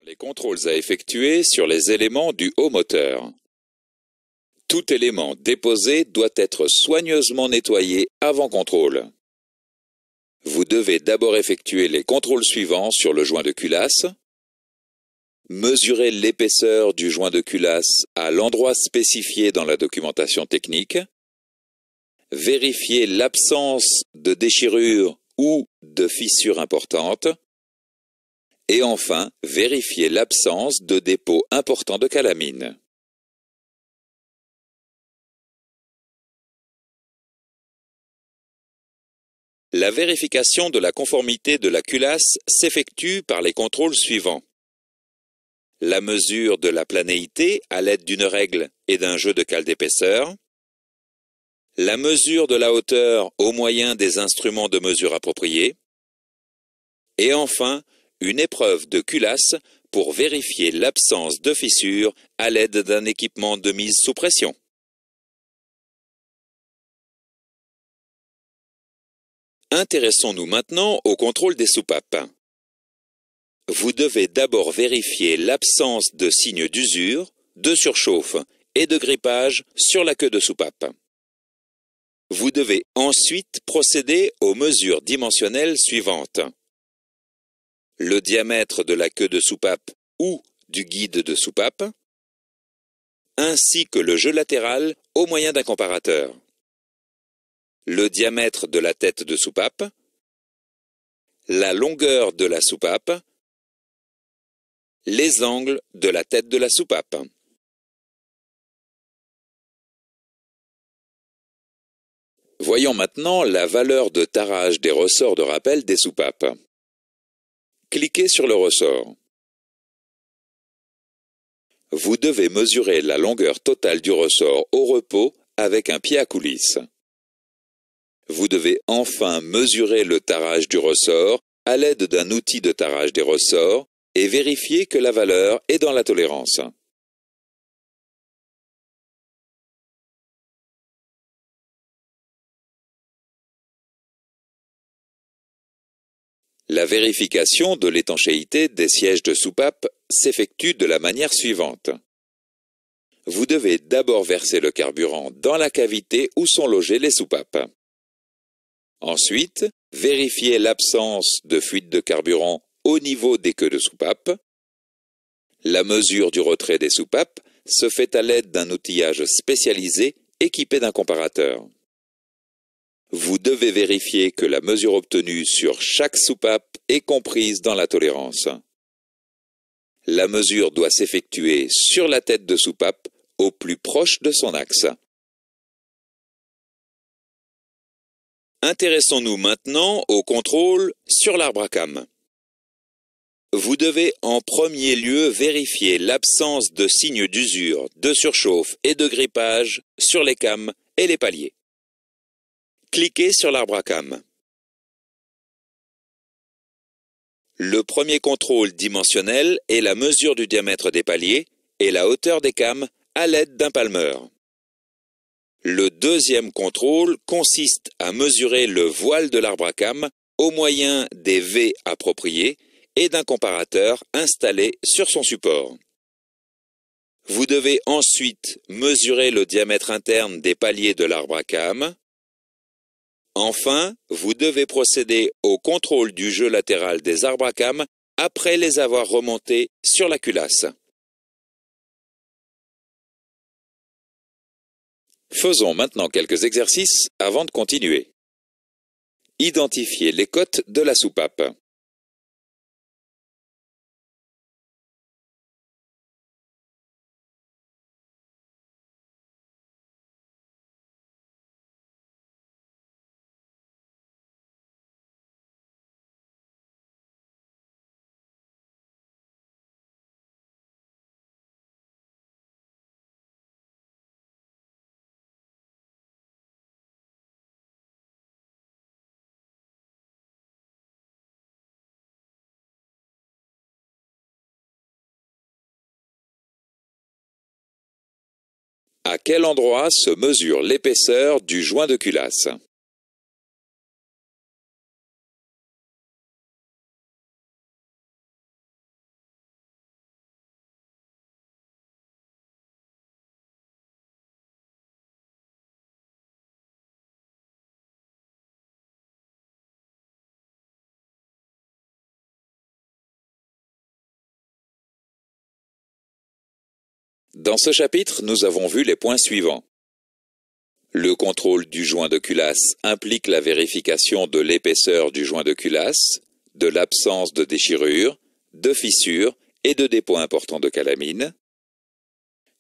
Les contrôles à effectuer sur les éléments du haut moteur. Tout élément déposé doit être soigneusement nettoyé avant contrôle. Vous devez d'abord effectuer les contrôles suivants sur le joint de culasse. Mesurer l'épaisseur du joint de culasse à l'endroit spécifié dans la documentation technique. Vérifier l'absence de déchirure ou de fissure importante. Et enfin, vérifier l'absence de dépôt important de calamine. La vérification de la conformité de la culasse s'effectue par les contrôles suivants. La mesure de la planéité à l'aide d'une règle et d'un jeu de cale d'épaisseur. La mesure de la hauteur au moyen des instruments de mesure appropriés. Et enfin, une épreuve de culasse pour vérifier l'absence de fissure à l'aide d'un équipement de mise sous pression. Intéressons-nous maintenant au contrôle des soupapes. Vous devez d'abord vérifier l'absence de signes d'usure, de surchauffe et de grippage sur la queue de soupape. Vous devez ensuite procéder aux mesures dimensionnelles suivantes. Le diamètre de la queue de soupape ou du guide de soupape, ainsi que le jeu latéral au moyen d'un comparateur. Le diamètre de la tête de soupape, la longueur de la soupape, les angles de la tête de la soupape. Voyons maintenant la valeur de tarage des ressorts de rappel des soupapes. Cliquez sur le ressort. Vous devez mesurer la longueur totale du ressort au repos avec un pied à coulisse. Vous devez enfin mesurer le tarage du ressort à l'aide d'un outil de tarage des ressorts et vérifier que la valeur est dans la tolérance. La vérification de l'étanchéité des sièges de soupape s'effectue de la manière suivante. Vous devez d'abord verser le carburant dans la cavité où sont logées les soupapes. Ensuite, vérifiez l'absence de fuite de carburant au niveau des queues de soupape. La mesure du retrait des soupapes se fait à l'aide d'un outillage spécialisé équipé d'un comparateur. Vous devez vérifier que la mesure obtenue sur chaque soupape est comprise dans la tolérance. La mesure doit s'effectuer sur la tête de soupape au plus proche de son axe. Intéressons-nous maintenant au contrôle sur l'arbre à cames. Vous devez en premier lieu vérifier l'absence de signes d'usure, de surchauffe et de grippage sur les cames et les paliers. Cliquez sur l'arbre à cames. Le premier contrôle dimensionnel est la mesure du diamètre des paliers et la hauteur des cames à l'aide d'un palmeur. Le deuxième contrôle consiste à mesurer le voile de l'arbre à cames au moyen des V appropriés et d'un comparateur installé sur son support. Vous devez ensuite mesurer le diamètre interne des paliers de l'arbre à cames. Enfin, vous devez procéder au contrôle du jeu latéral des arbres à cames après les avoir remontés sur la culasse. Faisons maintenant quelques exercices avant de continuer. Identifiez les côtes de la soupape. À quel endroit se mesure l'épaisseur du joint de culasse? Dans ce chapitre, nous avons vu les points suivants. Le contrôle du joint de culasse implique la vérification de l'épaisseur du joint de culasse, de l'absence de déchirure, de fissures et de dépôts importants de calamine.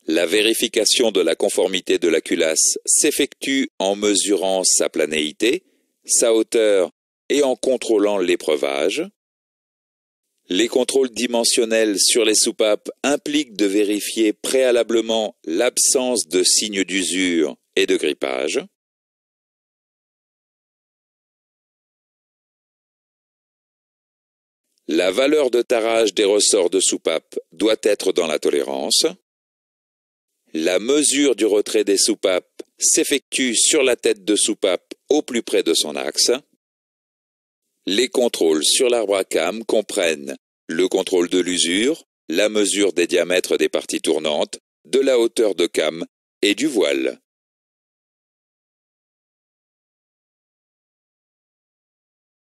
La vérification de la conformité de la culasse s'effectue en mesurant sa planéité, sa hauteur et en contrôlant l'épreuvage. Les contrôles dimensionnels sur les soupapes impliquent de vérifier préalablement l'absence de signes d'usure et de grippage. La valeur de tarage des ressorts de soupape doit être dans la tolérance. La mesure du retrait des soupapes s'effectue sur la tête de soupape au plus près de son axe. Les contrôles sur l'arbre à cames comprennent le contrôle de l'usure, la mesure des diamètres des parties tournantes, de la hauteur de came et du voile.